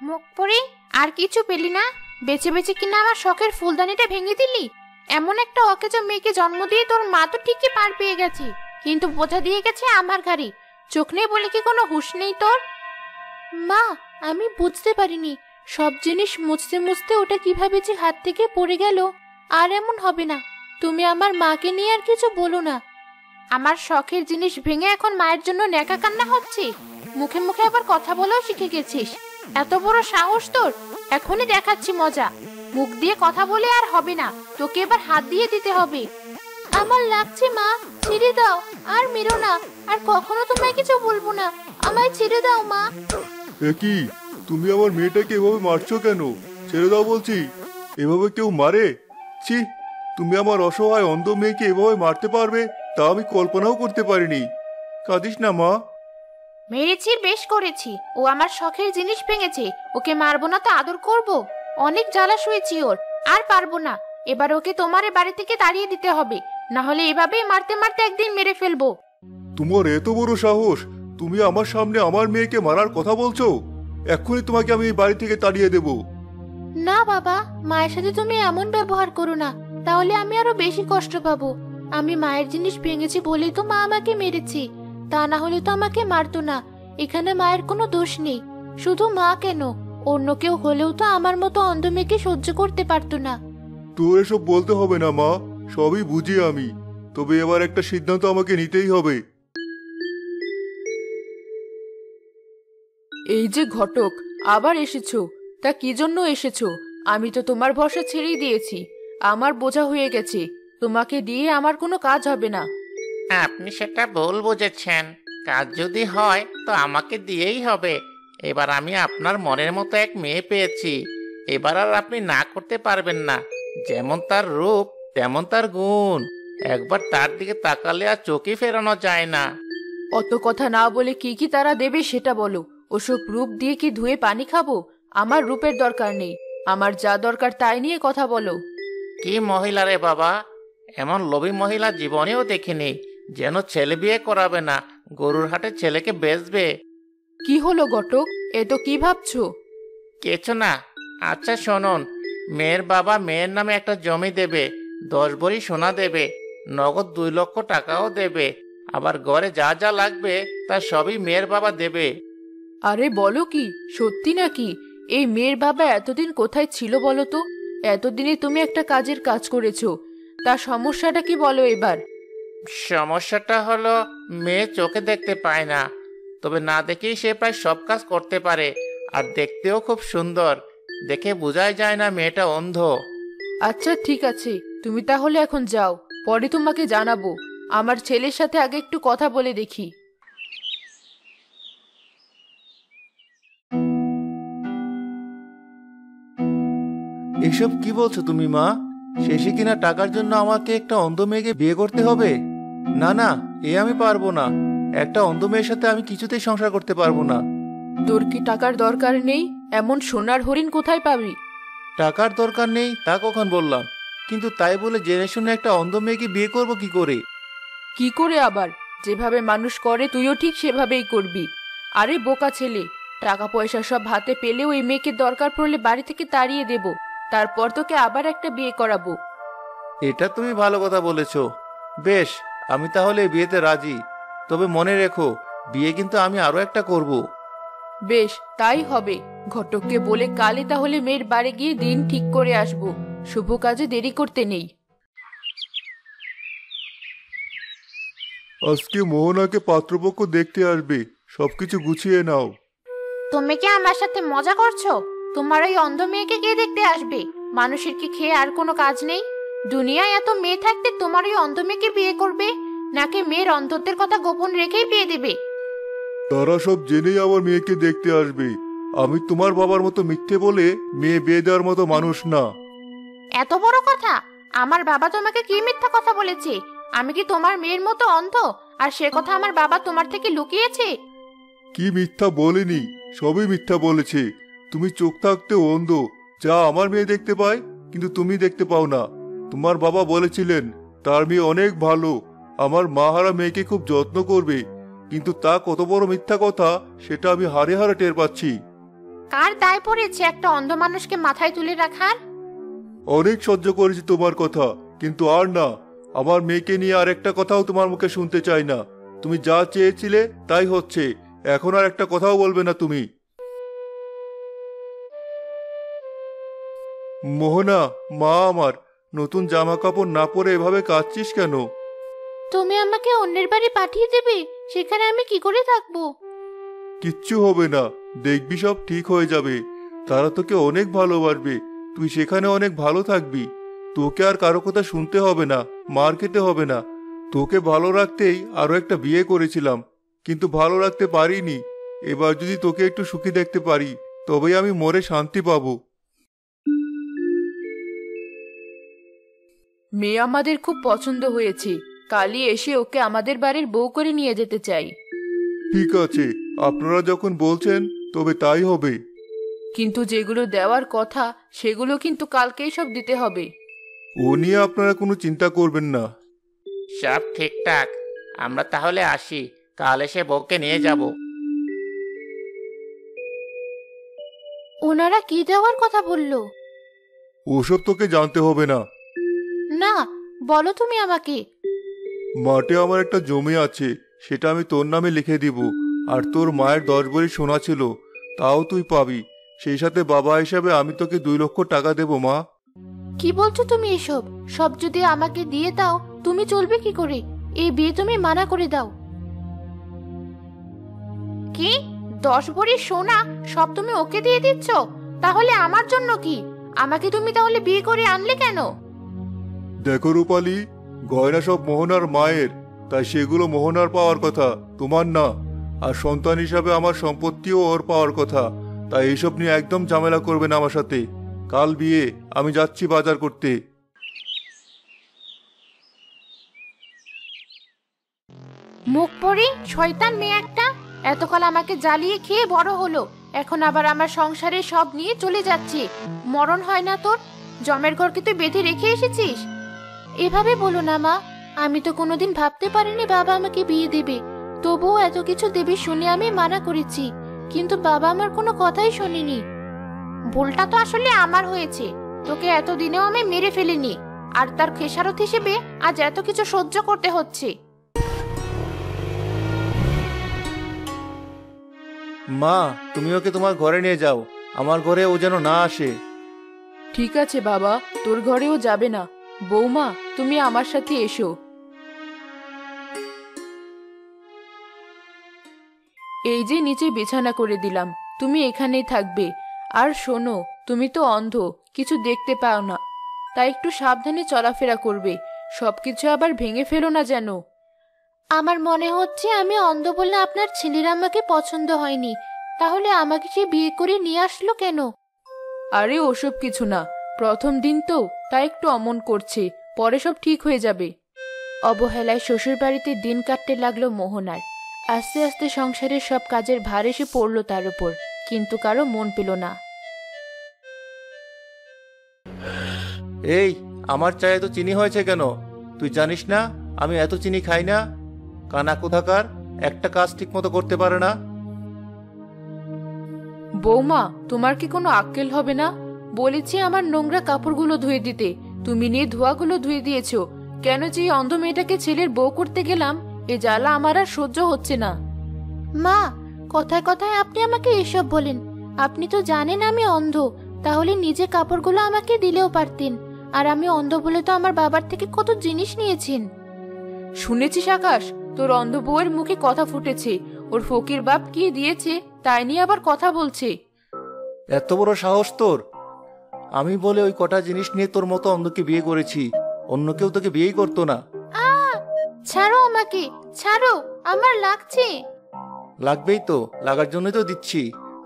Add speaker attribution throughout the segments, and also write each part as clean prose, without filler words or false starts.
Speaker 1: মুখ পড়ে আর কিছু পেলি না? বেঁচে বেঁচে কিনা আমার শখের ফুলদানিটা ভেঙে দিলি। এমন একটা অকেজো মেয়েকে জন্ম দিয়ে তোর মা তো ঠিকই পার পেয়ে গেছে, কিন্তু বোঝা দিয়ে গেছে আমার ঘাড়ে। চোখ নেই বলে কি কোনো হুঁশ নেই তোর? মা, আমি বুঝতে পারিনি সব জিনিস মুছতে মুছতে ওটা কিভাবে যে হাত থেকে পড়ে গেল। আর এমন হবে না, তুমি আমার মাকে নিয়ে আর কিছু বলো না। আমার শখের জিনিস ভেঙে এখন মায়ের জন্য ন্যাকা কান্না হচ্ছে। মুখে মুখে আবার কথা বলেও শিখে গেছিস। এত বড় সাহস তোর! এখনই দেখাচ্ছি মজা। মুখ দিয়ে কথা বলে আর হবে না, তোকে এবার হাত দিয়ে দিতে হবে। আমার লাগছে মা, ছেড়ে দাও, আর মেরো না। আর কখনো তোমায় কিছু বলবো না, আমায় ছেড়ে দাও মা।
Speaker 2: কি, তুমি আমার মেয়েটাকে এভাবে মারছো কেন? ছেড়ে দাও বলছি। এভাবে কেউ মারে? ছি, তুমি আমার অসহায় অন্ধ মেয়েকে এভাবে মারতে পারবে তা আমি কল্পনাও করতে পারিনি। কাঁদিস না মা।
Speaker 1: মেরেছি, বেশ করেছি। ও আমার শখের জিনিস ভেঙেছে, ওকে মারবো না তো আদর করব? অনেক জ্বালা শুয়েছি ওর, আর পারবো না। এবার ওকে তোমার বাড়ি থেকে তাড়িয়ে দিতে হবে, না হলে এভাবেই মারতে মারতে একদিন মেরে ফেলবো।
Speaker 2: তোমার এত বড় সাহস, তুমি আমার সামনে আমার মেয়েকে মারার কথা বলছো? এক্ষুনি তোমাকে আমি এই বাড়ি থেকে তাড়িয়ে দেব।
Speaker 1: না বাবা, মায়ের সাথে তুমি এমন ব্যবহার করো না, তাহলে আমি আরো বেশি কষ্ট পাবো। আমি মায়ের জিনিস ভেঙেছি বলেই তো মা আমাকে মেরেছি, তা না হলে তো আমাকে মারতো না। এখানে মায়ের কোনো দোষ নেই। শুধু মা কেন, অন্য কেউ হলেও তো আমার মতো অন্ধ মেয়েকে সহ্য করতে পারতো না।
Speaker 2: তোর এসব বলতে হবে না মা, সবই বুঝি আমি। তবে এবার একটা সিদ্ধান্ত আমাকে নিতেই হবে।
Speaker 3: এই যে ঘটক, আবার এসেছো? তা কি জন্য এসেছো? আমি তো তোমার ভরসা ছেড়েই দিয়েছি। আমার বোঝা হয়ে গেছে, তোমাকে দিয়ে আমার কোনো কাজ হবে না।
Speaker 4: আপনি সেটা ভুল বুঝেছেন। কাজ যদি হয় তো আমাকে দিয়েই হবে। এবার আমি আপনার মনের মতো এক মেয়ে পেয়েছি। এবার আর আপনি না করতে পারবেন না। যেমন তার রূপ তেমন তার গুণ। একবার তার দিকে তাকালে আর চোখই ফেরানো যায় না।
Speaker 3: অত কথা না বলে কি কি তারা দেবে সেটা বলো। ওসব রূপ দিয়ে কি ধুয়ে পানি খাবো? আমার রূপের দরকার নেই, আমার যা দরকার তাই নিয়ে কথা বলো।
Speaker 4: কি মহিলা রে বাবা! এমন লোভী মহিলা জীবনেও দেখিনি। যেন ছেলে বিয়ে করাবে না, গরুর হাটে ছেলেকে বেচবে।
Speaker 3: কি হলো ঘটক, এ তো কি ভাবছো?
Speaker 4: কিছু না। আচ্ছা শুনুন, মেয়ের বাবা মেয়ের নামে একটা জমি দেবে, 10 ভরি সোনা দেবে, নগদ 2 লক্ষ টাকাও দেবে। আবার ঘরে যা যা লাগবে তা সবই মেয়ের বাবা দেবে।
Speaker 3: আরে বলো কি, সত্যি নাকি? এই মেয়ের বাবা এতদিন কোথায় ছিল বলো তো? এতদিনে তুমি একটা কাজের কাজ করেছো, তার সমস্যাটা কি বলো এবার?
Speaker 4: সমস্যাটা হলো মেয়ে চোখে দেখতে পায় না, তবে না দেখেই সে প্রায় সব কাজ করতে পারে। আর দেখতেও খুব সুন্দর, দেখে বোঝাই যায় না মেয়েটা অন্ধ।
Speaker 3: আচ্ছা ঠিক আছে, তুমি তাহলে এখন যাও, পরে তোমাকে জানাবো। আমার ছেলের সাথে আগে একটু কথা বলে দেখি।
Speaker 5: এসব কি বলছো তুমি মা? শেষে কিনা টাকার জন্য আমাকে একটা অন্ধ মেয়েকে বিয়ে করতে হবে? না না, এ আমি পারবো না। একটা অন্ধ মেয়ের সাথে আমি কিছুতেই সংসার করতে পারবো না।
Speaker 3: তোর কি টাকার দরকার নেই? এমন সোনার হরিণ কোথায় পাবি?
Speaker 5: টাকার দরকার নেই তা কখন বললাম? কিন্তু তাই বলে জেনে শুনে একটা অন্ধ মেয়েকে বিয়ে করব কি করে?
Speaker 3: কি করে আবার? যেভাবে মানুষ করে তুইও ঠিক সেভাবেই করবি। আরে বোকা ছেলে, টাকা পয়সা সব হাতে পেলেও এই মেয়েকে দরকার পড়লে বাড়ি থেকে তাড়িয়ে দেব, তারপর তোকে আবার একটা বিয়ে করাবো।
Speaker 5: এটা তুমি ভালো কথা বলেছো। বেশ, আমি তাহলে এই বিয়েতে রাজি। তবে মনে রেখো, বিয়ে কিন্তু আমি আরো একটা করব।
Speaker 3: বেশ, তাই হবে। ঘটককে বলে কালই তাহলে মেয়ের বাড়ি গিয়ে দিন ঠিক করে আসবো। শুভ কাজে দেরি করতে নেই।
Speaker 2: আজকে মোহনাকে পাত্রপক্ষ দেখতে আসবে, সবকিছু গুছিয়ে নাও।
Speaker 1: তুমি কি আমার সাথে মজা করছো? তোমার ওই অন্ধ মেয়েকে কে দেখতে আসবে? মানুষের কি খেয়ে আর কোনো কাজ নেই? দুনিয়ায় এত মেয়ে থাকতে তোমার ওই অন্ধ মেয়েকে বিয়ে করবে, নাকি মেয়ের অন্ধত্বের কথা গোপন রেখেই বিয়ে দেবে?
Speaker 2: তারা সব জেনেই আমার মেয়েকে দেখতে আসবে। আমি তোমার বাবার মতো মিথ্যে বলে মেয়ে বিয়ে দেওয়ার মতো মানুষ না।
Speaker 1: এত বড় কথা! আমার বাবা তোমাকে কি মিথ্যা কথা বলেছে? আমি কি তোমার মেয়ের মতো অন্ধ, আর সে কথা আমার বাবা তোমার থেকে লুকিয়েছে?
Speaker 2: কি মিথ্যা বলেনি, সবই মিথ্যা বলেছে। তুমি চোখ থাকতে অন্ধ, যা আমার মেয়ে দেখতে পায়, কিন্তু তুমি দেখতে পাও না। তোমার বাবা বলেছিলেন তার মেয়ে অনেক ভালো, আমার মাহারা মেয়েকে খুব যত্ন করবে, কিন্তু তা কত বড় মিথ্যা কথা সেটা আমি হারে হারে টের পাচ্ছি।
Speaker 1: কার দায় পড়েছে একটা অন্ধ মানুষকে মাথায় তুলে রাখার?
Speaker 2: অনেক সহ্য করেছি তোমার কথা, কিন্তু আর না। আমার মেয়েকে নিয়ে আর একটা কথাও তোমার মুখে শুনতে চাই না। তুমি যা চেয়েছিলে তাই হচ্ছে, এখন আর একটা কথাও বলবে না তুমি। মোহনা, মা আমার, নতুন জামা কাপড় না পরে এভাবে কাঁদছিস কেন?
Speaker 1: তুমি আমাকে অন্যের বাড়ি পাঠিয়ে দেবে, সেখানে আমি কি করে থাকবো?
Speaker 2: কিচ্ছু হবে না, দেখবি সব ঠিক হয়ে যাবে। তারা তোকে অনেক ভালোবাসবে, তুই সেখানে অনেক ভালো থাকবি। তোকে আর কারো কথা শুনতে হবে না, মার খেতে হবে না। তোকে ভালো রাখতেই আরো একটা বিয়ে করেছিলাম, কিন্তু ভালো রাখতে পারিনি। এবার যদি তোকে একটু সুখী দেখতে পারি, তবেই আমি মরে শান্তি পাবো।
Speaker 3: মেয়ে আমাদের খুব পছন্দ হয়েছে, কালই এসে ওকে আমাদের বাড়ির বউ করে নিয়ে যেতে চাই।
Speaker 2: ঠিক আছে, আপনারা যখন বলছেন তবে তাই হবে।
Speaker 3: কিন্তু যেগুলো দেওয়ার কথা সেগুলো কিন্তু কালকেই সব দিতে হবে।
Speaker 2: ও নিয়ে আপনারা কোনো চিন্তা করবেন না।
Speaker 4: সব ঠিকঠাক, আমরা তাহলে আসি, কাল এসে বউকে নিয়ে যাব।
Speaker 1: ওনারা কি দেওয়ার কথা বললো?
Speaker 2: ওসব তোকে জানতে হবে না।
Speaker 1: না, বলো তুমি আমাকে।
Speaker 2: মাঠে আমার একটা জমি আছে, সেটা আমি তোর নামে লিখে দিব। আর তোর মায়ের 10 ভরি সোনা ছিল, তাও তুই পাবি। সেই সাথে বাবা হিসাবে আমি তোকে 2 লক্ষ টাকা দেব মা।
Speaker 1: কি বলছো তুমি এসব? সব যদি আমাকে দিয়ে দাও, তুমি চলবে কি করে? এই বিয়ে তুমি মানা করে দাও। কি 10 ভরি সোনা সব তুমি ওকে দিয়ে দিচ্ছ? তাহলে আমার জন্য কি? আমাকে তুমি তাহলে বিয়ে করে আনলে কেন?
Speaker 2: দেখো রূপালী, গয়না সব মোহনার মায়ের, তাই সেগুলো মোহনার পাওয়ার কথা, তোমার না। আর সন্তান হিসাবে আমার সম্পত্তিও ওর পাওয়ার কথা। তাই এইসব নিয়ে একদম ঝামেলা করবে না আমার সাথে। কাল বিয়ে, আমি যাচ্ছি বাজার করতে।
Speaker 1: মুখ পড়ি শয়তান মেয়ে একটা, এতকাল আমাকে জ্বালিয়ে খেয়ে বড় হলো, এখন আবার আমার সংসারে সব নিয়ে চলে যাচ্ছে। মরণ হয় না তোর? জমের ঘরকে তুই বেঁধে রেখে এসেছিস। এভাবে বলো না মা, আমি তো কোনোদিন ভাবতে পারিনি বাবা আমাকে বিয়ে দেবে। তবুও এত কিছু দেবে শুনে আমি মানা করেছি, কিন্তু বাবা আমার কোনো কথাই শোনেনি। ভুলটা তো আসলে আমার হয়েছে, তোকে এতদিনেও আমি মেরে ফেলিনি, আর তার খেসারত হিসেবে আজ এত কিছু সহ্য করতে হচ্ছে।
Speaker 5: মা, তুমি ওকে তোমার ঘরে নিয়ে যাও, আমার ঘরে ও যেন না আসে।
Speaker 3: ঠিক আছে বাবা, তোর ঘরেও যাবে না। বৌমা, তুমি আমার সাথে এসো। এই যে নিচে বিছানা করে দিলাম, তুমি এখানেই থাকবে। আর শোনো, তুমি তো অন্ধ, কিছু দেখতে পাও না, তাই একটু সাবধানে চলাফেরা করবে। সবকিছু আবার ভেঙে ফেলো না যেন।
Speaker 1: আমার মনে হচ্ছে আমি অন্ধ বলে আপনার ছেলের আমাকে পছন্দ হয়নি। তাহলে আমাকে সে বিয়ে করে নিয়ে আসলো কেন?
Speaker 3: আরে ওসব কিছু না, প্রথম দিন তো, তাই একটু অমন করছে, পরে সব ঠিক হয়ে যাবে।
Speaker 1: অবহেলায় শ্বশুর বাড়িতে দিন কাটতে লাগলো মোহনার। আস্তে আস্তে সংসারের সব কাজের ভার এসে পড়লো তার উপর, কিন্তু কারো মন পেল না।
Speaker 5: এই, আমার চায়ে তো চিনি হয়েছে কেন? তুই জানিস না আমি এত চিনি খাই না? কানা কোথাকার, একটা কাজ ঠিক মতো করতে পারে না।
Speaker 3: বৌমা, তোমার কি কোনো আক্কেল হবে না? বলেছি আমার নোংরা কাপড়গুলো ধুয়ে দিতে, তুমি নিয়ে ধোয়াগুলো ধুয়ে দিয়েছো। কেন যে এই অন্ধ মেয়েটাকে ছেলের বউ করতে গেলাম, এ জ্বালা আমার আর সহ্য হচ্ছে না।
Speaker 1: মা, কথায় কথায় আপনি আমাকে এসব বলেন। আপনি তো জানেন আমি অন্ধ, তাহলে নিজে কাপড়গুলো আমাকে দিলেও পারতেন। আর আমি অন্ধ বলে তো আমার বাবার থেকে কত জিনিস নিয়েছেন।
Speaker 3: শুনেছিস আকাশ, তোর অন্ধ বউয়ের মুখে কথা ফুটেছে, ওর ফকির বাপ কি দিয়েছে তাই নিয়ে আবার কথা বলছে।
Speaker 5: এত বড় সাহস তোর! আমি বলে ওই কটা জিনিস নিয়ে তোর মতো অন্ধকে বিয়ে করেছি, অন্য কেউ তোকে বিয়েই করতো না।
Speaker 1: ছাড়ো আমাকে, ছাড়ো, আমার লাগছে।
Speaker 5: লাগবেই তো, লাগার জন্যই তো দিচ্ছি।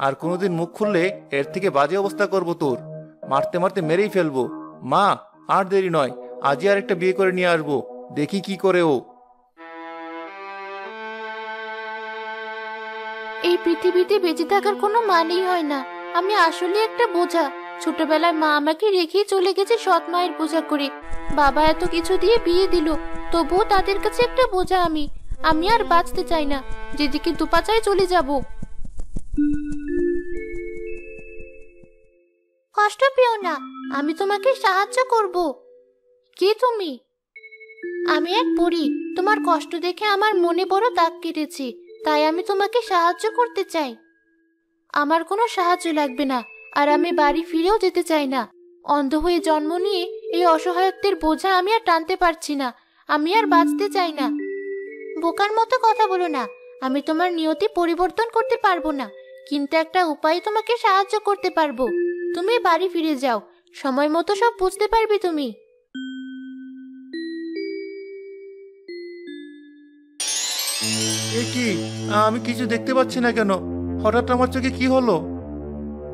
Speaker 5: আর কোনোদিন মুখ খুললে এর থেকে বাজে অবস্থা করব তোর, মারতে মারতে মেরেই ফেলবো। মা, আর দেরি নয়, আজই আর একটা বিয়ে করে নিয়ে আসবো, দেখি কি করে ও।
Speaker 1: এই পৃথিবীতে বেঁচে থাকার কোনো মানেই হয় না। আমি আসলে একটা বোঝা। ছোটবেলায় মা আমাকে রেখেই চলে গেছে সৎ মায়ের বোঝা করে। বাবা এত কিছু দিয়ে বিয়ে দিল, তবুও তাদের কাছে একটা বোঝা আমি। আমি আর বাঁচতে চাই না, যেদিকে দুপা চাই চলে যাব। কষ্ট পেও না, আমি তোমাকে সাহায্য করব। কে তুমি? আমি এক পরী। তোমার কষ্ট দেখে আমার মনে বড় দাগ কেটেছে, তাই আমি তোমাকে সাহায্য করতে চাই। আমার কোনো সাহায্য লাগবে না, আর আমি বাড়ি ফিরেও যেতে চাই না। অন্ধ হয়ে জন্ম নিয়ে এই অসহায়ত্বের বোঝা আমি আর টানতে পারছি না। আমি আর বাঁচতে চাই না। বোকার মতো কথা বলো না। আমি তোমার নিয়তি পরিবর্তন করতে পারবো না, কিন্তু একটা উপায় তোমাকে সাহায্য করতে পারবো। তুমি বাড়ি ফিরে যাও, সময় মতো সব বুঝতে পারবে তুমি।
Speaker 5: এ কি, আমি কিছু দেখতে পাচ্ছি না কেন? হঠাৎ আমার চোখে কি হলো?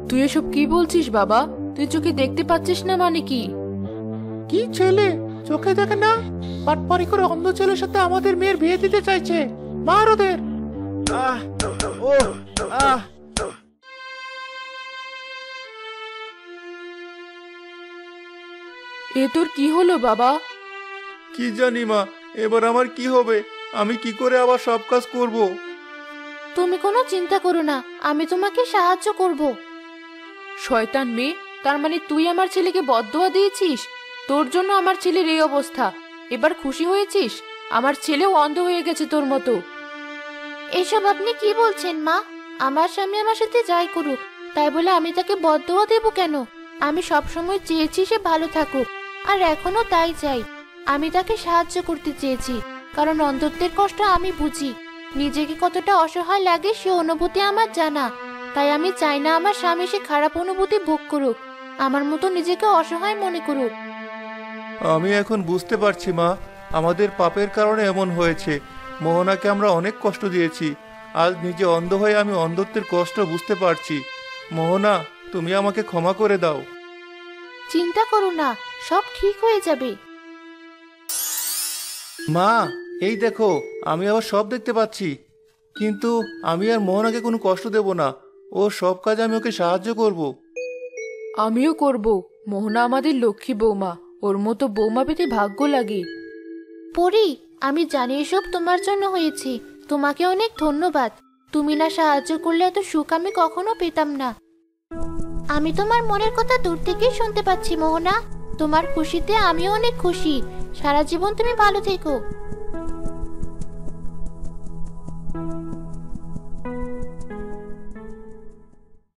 Speaker 3: তুই এসব কি বলছিস বাবা? তুই চোখে দেখতে পাচ্ছিস না মানে কি?
Speaker 5: কি ছেলে চোখে দেখে না? পাটপারি করে অন্ধ ছেলের সাথে আমাদের মেয়ের বিয়ে দিতে চাইছে। মার ওদের। আহ ও আহ
Speaker 3: এ তোর কি হলো বাবা?
Speaker 5: কি জানি মা, এবার আমার কি হবে? আমি কি করে আবার সব কাজ করব?
Speaker 1: তুমি কোনো চিন্তা করো না, আমি তোমাকে সাহায্য করব।
Speaker 3: শয়তান মেয়ে, তার মানে তুই আমার ছেলেকে বদদোয়া দিয়েছিস? তোর জন্য আমার ছেলের এই অবস্থা। এবার খুশি হয়েছিস? আমার ছেলেও অন্ধ হয়ে গেছে তোর মতো।
Speaker 1: এসব আপনি কি বলছেন মা? আমার স্বামী আমার সাথে যাই করুক, তাই বলে আমি তাকে বদদোয়া দেব কেন? আমি সবসময় চেয়েছি সে ভালো থাকুক, আর এখনো তাই চাই। আমি তাকে সাহায্য করতে চেয়েছি, কারণ অন্ধত্বের কষ্ট আমি বুঝি। নিজেকে কতটা অসহায় লাগে সে অনুভূতি আমার জানা। তাই আমি চাই না আমার স্বামী সে খারাপ অনুভূতি ভোগ করুক, আমার মতো নিজেকে অসহায় মনে করুক।
Speaker 5: আমি এখন বুঝতে পারছি মা, আমাদের পাপের কারণে এমন হয়েছে। মোহনাকে আমরা অনেক কষ্ট দিয়েছি। আজ নিজে অন্ধ হয়ে আমি অন্ধত্বের কষ্ট বুঝতে পারছি। মোহনা, তুমি আমাকে ক্ষমা করে দাও।
Speaker 1: চিন্তা করো না, সব ঠিক হয়ে যাবে।
Speaker 5: মা, এই দেখো, আমি আবার সব দেখতে পাচ্ছি। কিন্তু আমি আর মোহনাকে কোনো কষ্ট দেব না। ও সব কাজে আমি ওকে সাহায্য করব।
Speaker 3: আমিও করব। মোহনা আমাদের লক্ষ্মী বৌমা, ওর মতো বৌমা পেতে ভাগ্য লাগে।
Speaker 1: পরি, আমি জানি এসব তোমার জন্য হয়েছে। তোমাকে অনেক ধন্যবাদ। তুমি না সাহায্য করলে এত সুখ আমি কখনো পেতাম না। আমি তোমার মনের কথা দূর থেকেই শুনতে পাচ্ছি মোহনা। তোমার খুশিতে আমিও অনেক খুশি। সারা জীবন তুমি ভালো থেকো।